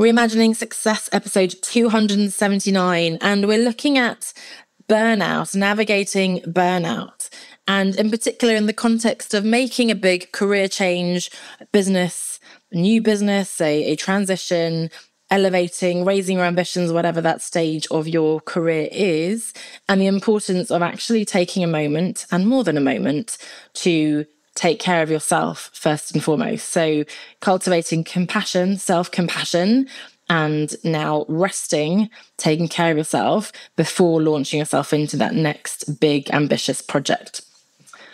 Reimagining Success, episode 279, and we're looking at burnout, navigating burnout, and in particular in the context of making a big career change, business, new business, a transition, elevating, raising your ambitions, whatever that stage of your career is, and the importance of actually taking a moment, and more than a moment, to take care of yourself first and foremost. So cultivating compassion, self-compassion, and now resting, taking care of yourself before launching yourself into that next big, ambitious project.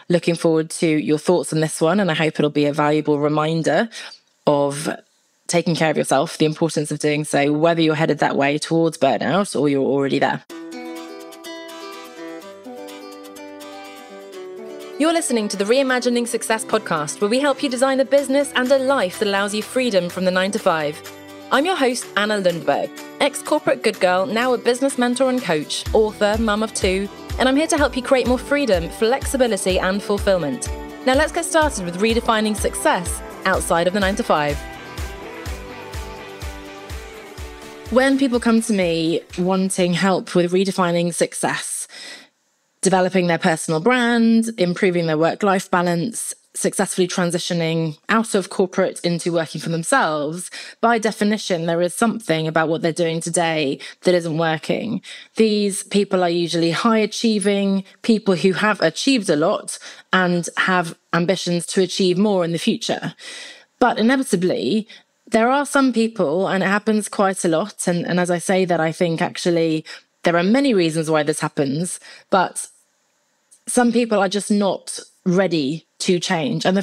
Looking forward to your thoughts on this one, and I hope it'll be a valuable reminder of taking care of yourself, the importance of doing so, whether you're headed that way towards burnout or you're already there. You're listening to the Reimagining Success podcast, where we help you design a business and a life that allows you freedom from the 9-to-5. I'm your host, Anna Lundberg, ex-corporate good girl, now a business mentor and coach, author, mum of 2, and I'm here to help you create more freedom, flexibility, and fulfillment. Now let's get started with redefining success outside of the 9-to-5. When people come to me wanting help with redefining success, developing their personal brand, improving their work-life balance, successfully transitioning out of corporate into working for themselves, by definition, there is something about what they're doing today that isn't working. These people are usually high-achieving people who have achieved a lot and have ambitions to achieve more in the future. But inevitably, there are some people, and it happens quite a lot, and as I say that, I think actually there are many reasons why this happens, but some people are just not ready to change. And the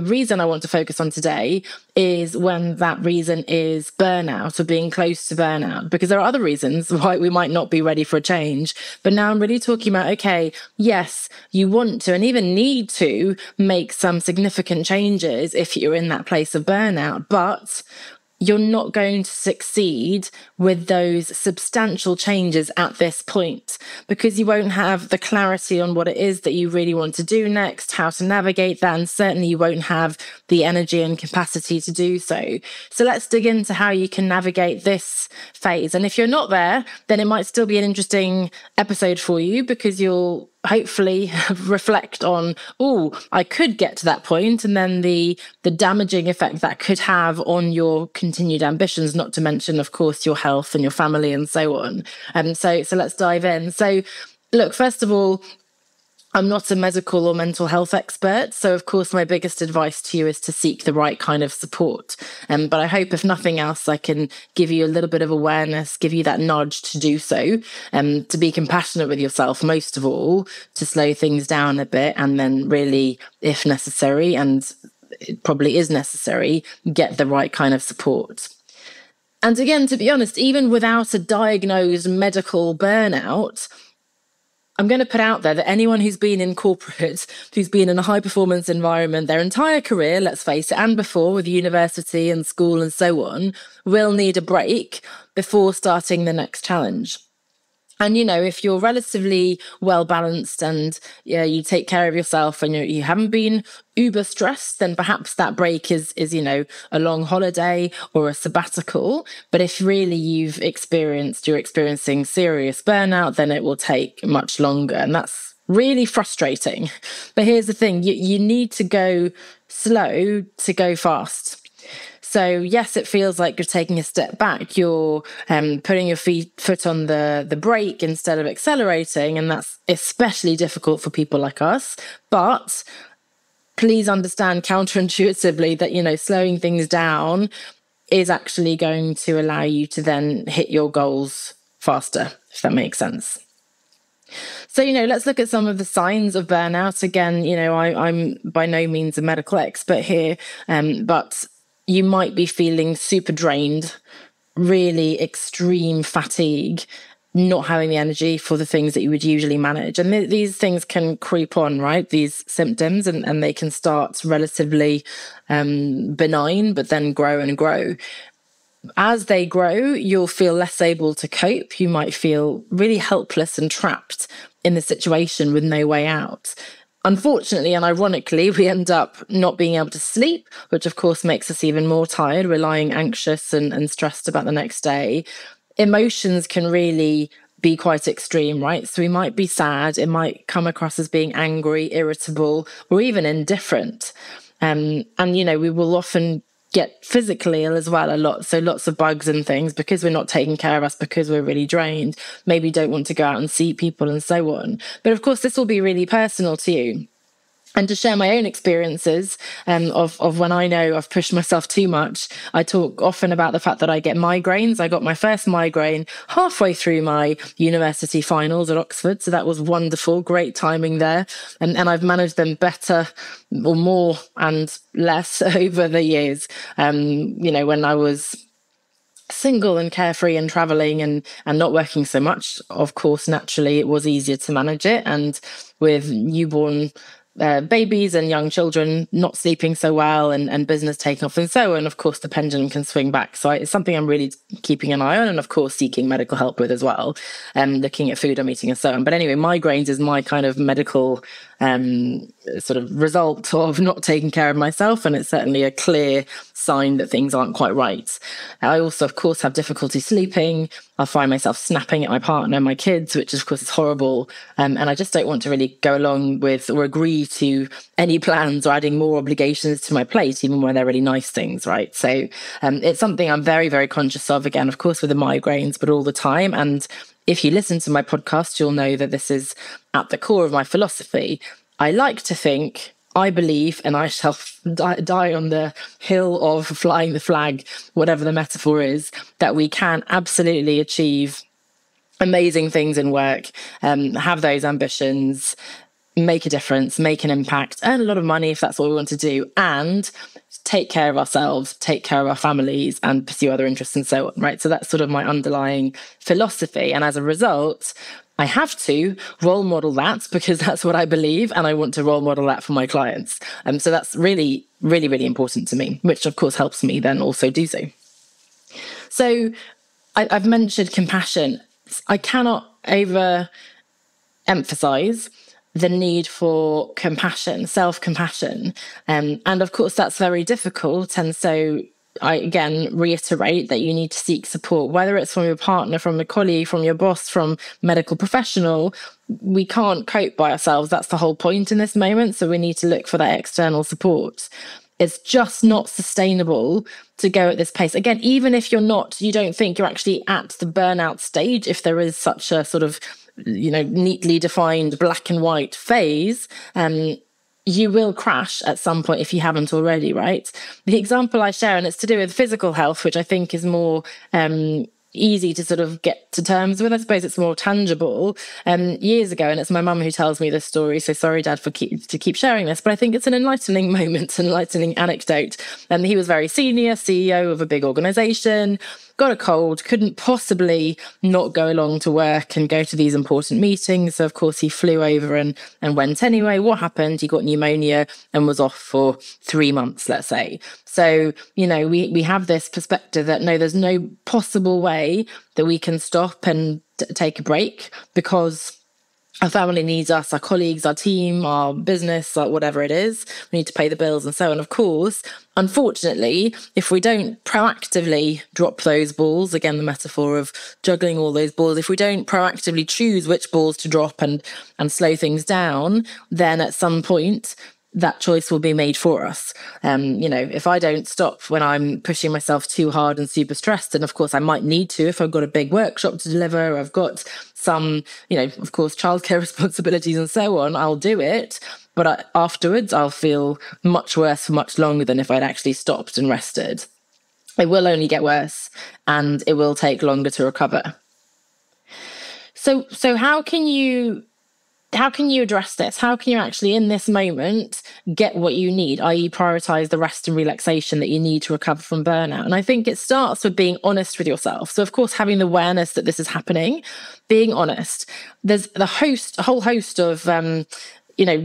reason I want to focus on today is when that reason is burnout or being close to burnout, because there are other reasons why we might not be ready for a change. But now I'm really talking about, okay, yes, you want to and even need to make some significant changes if you're in that place of burnout, but you're not going to succeed with those substantial changes at this point because you won't have the clarity on what it is that you really want to do next, how to navigate that, and certainly you won't have the energy and capacity to do so. So let's dig into how you can navigate this phase. And if you're not there, then it might still be an interesting episode for you because you'll hopefully reflect on, I could get to that point, and then the damaging effect that could have on your continued ambitions, not to mention, of course, your health and your family and so on. So let's dive in. So look, first of all, I'm not a medical or mental health expert, so of course my biggest advice to you is to seek the right kind of support. But I hope, if nothing else, I can give you a little bit of awareness, give you that nudge to do so, to be compassionate with yourself, most of all, to slow things down a bit, and then really, if necessary, and it probably is necessary, get the right kind of support. And again, to be honest, even without a diagnosed medical burnout, I'm going to put out there that anyone who's been in corporate, who's been in a high-performance environment their entire career, let's face it, and before with university and school and so on, will need a break before starting the next challenge. And, if you're relatively well-balanced and you take care of yourself and you haven't been uber stressed, then perhaps that break is a long holiday or a sabbatical. But if really you're experiencing serious burnout, then it will take much longer. And that's really frustrating. But here's the thing, you need to go slow to go fast. So yes, it feels like you're taking a step back. You're putting your foot on the brake instead of accelerating. And that's especially difficult for people like us. But please understand counterintuitively that, slowing things down is actually going to allow you to then hit your goals faster, if that makes sense. So, let's look at some of the signs of burnout. Again, I'm by no means a medical expert here, but you might be feeling super drained, really extreme fatigue, not having the energy for the things that you would usually manage. And these things can creep on, right? These symptoms, and they can start relatively benign, but then grow and grow. As they grow, you'll feel less able to cope. You might feel really helpless and trapped in the situation with no way out. Unfortunately and ironically, we end up not being able to sleep, which of course makes us even more tired. We're lying anxious and stressed about the next day. Emotions can really be quite extreme, right? So we might be sad, it might come across as being angry, irritable, or even indifferent. And, we will often get physically ill as well a lot. So lots of bugs and things because we're not taking care of us, because we're really drained, maybe don't want to go out and see people and so on. But of course, this will be really personal to you. And to share my own experiences of when I know I've pushed myself too much, I talk often about the fact that I get migraines. I got my first migraine halfway through my university finals at Oxford. So that was wonderful, great timing there. And I've managed them better or more and less over the years. When I was single and carefree and traveling and not working so much, of course, naturally, it was easier to manage it. And with newborn babies and young children not sleeping so well and business taking off and so on, of course, the pendulum can swing back. So it's something I'm really keeping an eye on and, of course, seeking medical help with as well, looking at food I'm eating and so on. But anyway, migraines is my kind of medical sort of result of not taking care of myself. And it's certainly a clear sign that things aren't quite right. I also, of course, have difficulty sleeping. I'll find myself snapping at my partner and my kids, which of course is horrible. And I just don't want to really go along with or agree to any plans or adding more obligations to my plate, even when they're really nice things, right? So it's something I'm very, very conscious of, again, of course, with the migraines, but all the time. And if you listen to my podcast, you'll know that this is at the core of my philosophy. I like to think, I believe, and I shall die on the hill of flying the flag, whatever the metaphor is, that we can absolutely achieve amazing things in work, have those ambitions, make a difference, make an impact, earn a lot of money if that's what we want to do, and take care of ourselves, take care of our families, and pursue other interests and so on, right? So that's sort of my underlying philosophy. And as a result, I have to role model that because that's what I believe, and I want to role model that for my clients. So that's really, really, really important to me, which of course helps me then also do so. So I've mentioned compassion. I cannot overemphasize the need for compassion, self-compassion. And of course, that's very difficult. And so I, again, reiterate that you need to seek support, whether it's from your partner, from a colleague, from your boss, from medical professional. We can't cope by ourselves. That's the whole point in this moment. So we need to look for that external support. It's just not sustainable to go at this pace. Again, even if you don't think you're actually at the burnout stage, if there is such a sort of, neatly defined black and white phase, you will crash at some point if you haven't already, right? The example I share, and it's to do with physical health, which I think is more easy to sort of get to terms with. I suppose it's more tangible. Years ago, and it's my mum who tells me this story, so sorry, Dad, to keep sharing this, but I think it's an enlightening moment, an enlightening anecdote. And he was very senior, CEO of a big organisation, got a cold, couldn't possibly not go along to work and go to these important meetings. So, of course, he flew over and went anyway. What happened? He got pneumonia and was off for 3 months, let's say. So, we have this perspective that, no, there's no possible way that we can stop and take a break because our family needs us, our colleagues, our team, our business, whatever it is. We need to pay the bills and so on. Of course, unfortunately, if we don't proactively drop those balls, again, the metaphor of juggling all those balls, if we don't proactively choose which balls to drop and slow things down, then at some point, that choice will be made for us. If I don't stop when I'm pushing myself too hard and super stressed, and of course I might need to if I've got a big workshop to deliver, or I've got some, of course, childcare responsibilities and so on, I'll do it. But afterwards, I'll feel much worse for much longer than if I'd actually stopped and rested. It will only get worse and it will take longer to recover. So how can you address this? How can you actually, in this moment, get what you need, i.e. prioritise the rest and relaxation that you need to recover from burnout? And I think it starts with being honest with yourself. So, of course, having the awareness that this is happening, being honest. There's a whole host of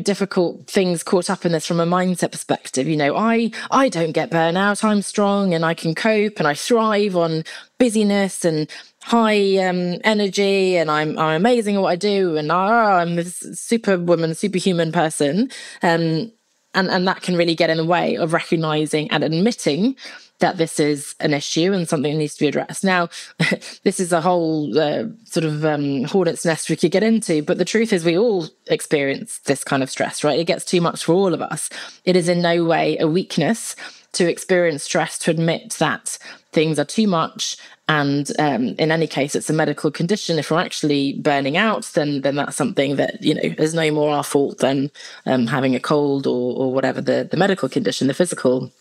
difficult things caught up in this from a mindset perspective. I don't get burnout. I'm strong and I can cope and I thrive on busyness and high energy and I'm amazing at what I do and I'm this superhuman person. And that can really get in the way of recognizing and admitting that this is an issue and something that needs to be addressed. Now, this is a whole hornet's nest we could get into, but the truth is we all experience this kind of stress, right? It gets too much for all of us. It is in no way a weakness to experience stress, to admit that things are too much. And in any case, it's a medical condition. If we're actually burning out, then that's something that, is no more our fault than having a cold or whatever the medical condition, the physical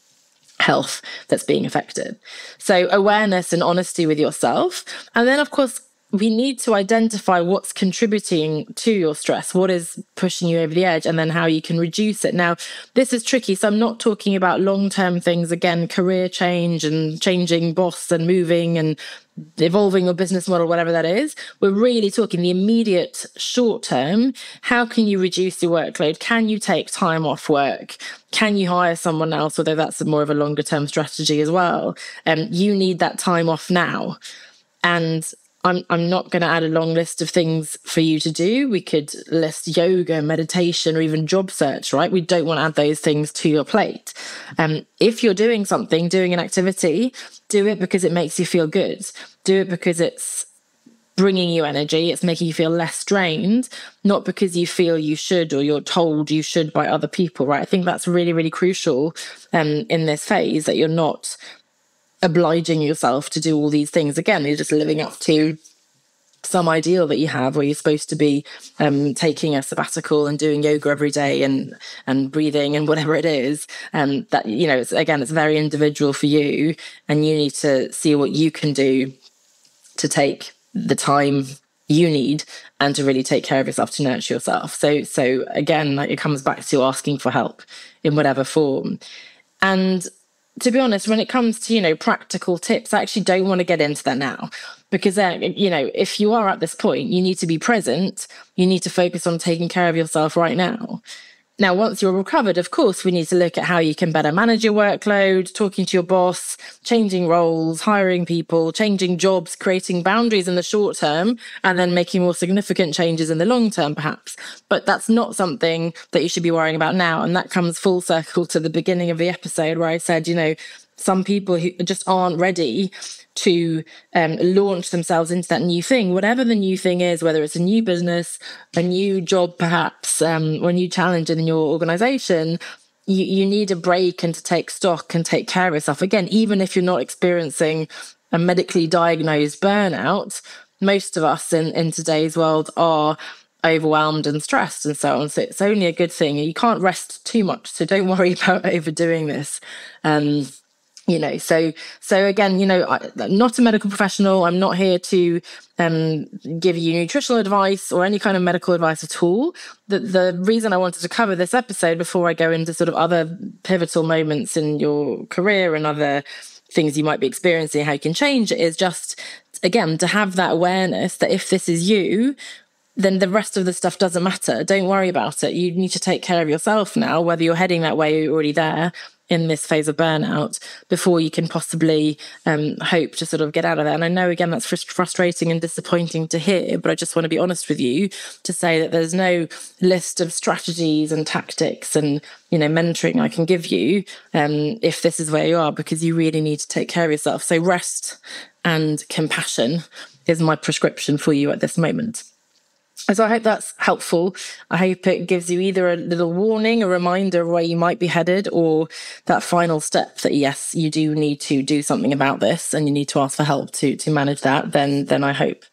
health that's being affected. So awareness and honesty with yourself. And then, of course, we need to identify what's contributing to your stress, what is pushing you over the edge, and then how you can reduce it. Now, this is tricky. So I'm not talking about long-term things, again, career change and changing boss and moving and evolving your business model, whatever that is. We're really talking the immediate short term. How can you reduce your workload? Can you take time off work? Can you hire someone else? Although that's more of a longer term strategy as well. You need that time off now. And I'm not going to add a long list of things for you to do. We could list yoga, meditation, or even job search, right? We don't want to add those things to your plate. If you're doing an activity, do it because it makes you feel good. Do it because it's bringing you energy. It's making you feel less drained, not because you feel you should or you're told you should by other people, right? I think that's really, really crucial in this phase, that you're not obliging yourself to do all these things. Again, you're just living up to some ideal that you have where you're supposed to be taking a sabbatical and doing yoga every day and breathing and whatever it is. That, it's very individual for you, and you need to see what you can do to take the time you need and to really take care of yourself, to nurture yourself. So again, it comes back to asking for help in whatever form. And to be honest, when it comes to, practical tips, I actually don't want to get into that now, because, if you are at this point, you need to be present. You need to focus on taking care of yourself right now. Now, once you're recovered, of course, we need to look at how you can better manage your workload, talking to your boss, changing roles, hiring people, changing jobs, creating boundaries in the short term, and then making more significant changes in the long term, perhaps. But that's not something that you should be worrying about now. And that comes full circle to the beginning of the episode where I said, some people who just aren't ready to launch themselves into that new thing, whatever the new thing is, whether it's a new business, a new job, perhaps, or a new challenge in your organization, you need a break and to take stock and take care of yourself. Again, even if you're not experiencing a medically diagnosed burnout, most of us in today's world are overwhelmed and stressed and so on. So it's only a good thing. You can't rest too much. So don't worry about overdoing this. So again, I'm not a medical professional. I'm not here to give you nutritional advice or any kind of medical advice at all. The reason I wanted to cover this episode before I go into sort of other pivotal moments in your career and other things you might be experiencing, how you can change it, is just, again, to have that awareness that if this is you, then the rest of the stuff doesn't matter. Don't worry about it. You need to take care of yourself now, whether you're heading that way or you're already there in this phase of burnout, before you can possibly hope to sort of get out of that. And I know, again, that's frustrating and disappointing to hear, but I just want to be honest with you to say that there's no list of strategies and tactics and, mentoring I can give you if this is where you are, because you really need to take care of yourself. So rest and compassion is my prescription for you at this moment. So I hope that's helpful. I hope it gives you either a little warning, a reminder of where you might be headed, or that final step that, yes, you do need to do something about this and you need to ask for help to manage that. Then I hope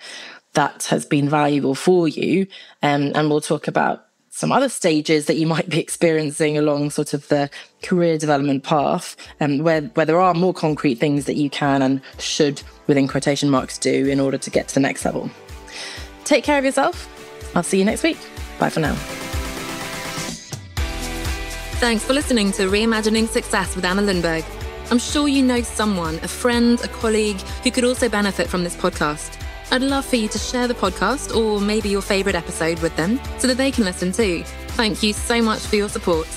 that has been valuable for you. And we'll talk about some other stages that you might be experiencing along sort of the career development path, where there are more concrete things that you can and should, within quotation marks, do in order to get to the next level. Take care of yourself. I'll see you next week. Bye for now. Thanks for listening to Reimagining Success with Anna Lundberg. I'm sure you know someone, a friend, a colleague, who could also benefit from this podcast. I'd love for you to share the podcast or maybe your favourite episode with them so that they can listen too. Thank you so much for your support.